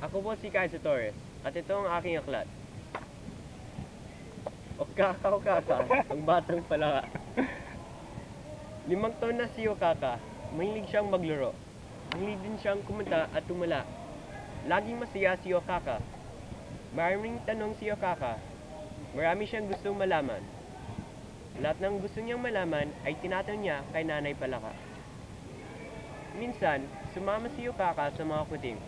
Ako po si Kaiso Torres, at ito ang aking aklat. Okaka, Okaka, ang batang palaka. 5 taon na si Okaka, mahilig siyang maglaro. Mahilig din siyang kumanta at tumula. Laging masaya si Okaka. Maraming tanong si Okaka. Marami siyang gustong malaman. Lahat ng gusto niyang malaman ay tinatanong niya kay Nanay Palaka. Minsan, sumama si Okaka sa mga kuting.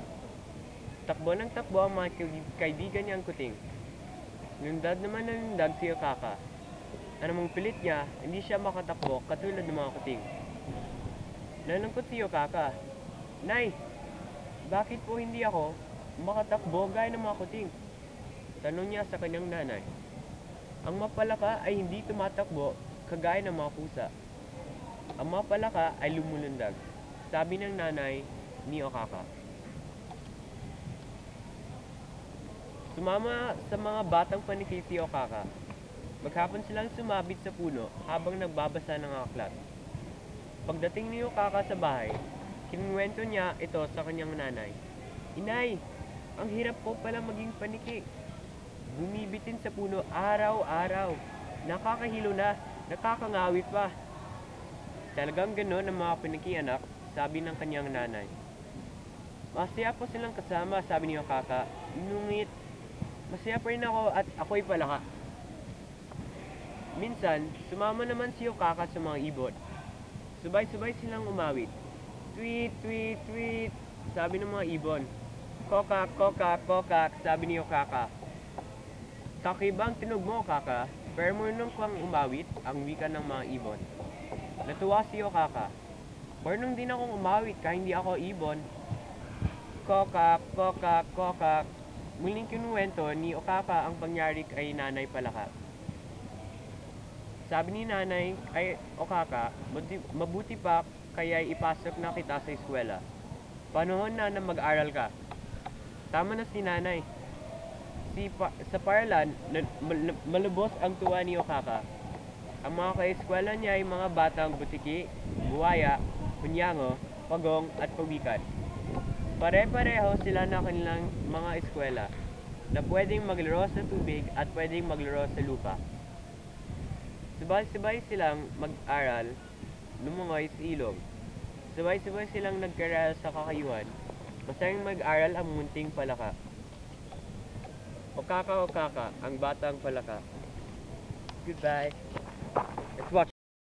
Takbo ng takbo ang mga kaibigan niyang kuting. Nundag naman na nundag si Okaka. Anumang pilit niya, hindi siya makatakbo katulad ng mga kuting. Nalungkot si Okaka. Nay, bakit po hindi ako makatakbo gaya ng mga kuting? Tanong niya sa kanyang nanay. Ang mapalaka ay hindi tumatakbo kagaya ng mga pusa. Ang mapalaka ay lumulundag, sabi ng nanay ni Okaka. Sumama sa mga batang paniki si Okaka. Maghapon silang sumabit sa puno habang nagbabasa ng aklat. Pagdating ni Okaka sa bahay, kinuwento niya ito sa kanyang nanay. Inay, ang hirap po pala maging paniki. Bumibitin sa puno araw-araw. Nakakahilo na, nakakangawit pa. Talagang gano'n ang mga paniki anak, sabi ng kanyang nanay. Masaya po silang kasama, sabi ni Okaka. Ngunit, masaya pa rin ako at ako'y palaka. Minsan, sumama naman si Okaka sa mga ibon. Subay-subay silang umawit. Tweet, tweet, tweet, sabi ng mga ibon. Kokak, kokak, kokak, sabi ni Okaka. Kakibang tinog mo, Okaka, pero marunong kang umawit, ang wika ng mga ibon. Natuwa si Okaka. Marunong din akong umawit kahit hindi ako ibon. Kokak, kokak, kokak. Muling kinuwento ni Okaka ang pangyari kay Nanay Palaka. Sabi ni Nanay kay Okaka, mabuti pa kaya ipasok na kita sa eskwela. Panahon na mag-aral ka. Tama na si Nanay. Sa paralan, malubos ang tuwa ni Okaka. Ang mga kaeskwela niya ay mga batang butiki, buwaya, kunyango, pagong at pawikan. Pare-pareho sila na kanilang mga eskwela na pwedeng maglaro sa tubig at pwedeng maglaro sa lupa. Sabay-sabay silang mag-aral, lumungoy sa ilog. Sabay-sabay silang nagkaral sa kakayuhan. Masayang mag-aral ang munting palaka. Okaka, Okaka, ang batang palaka. Goodbye. Let's watch.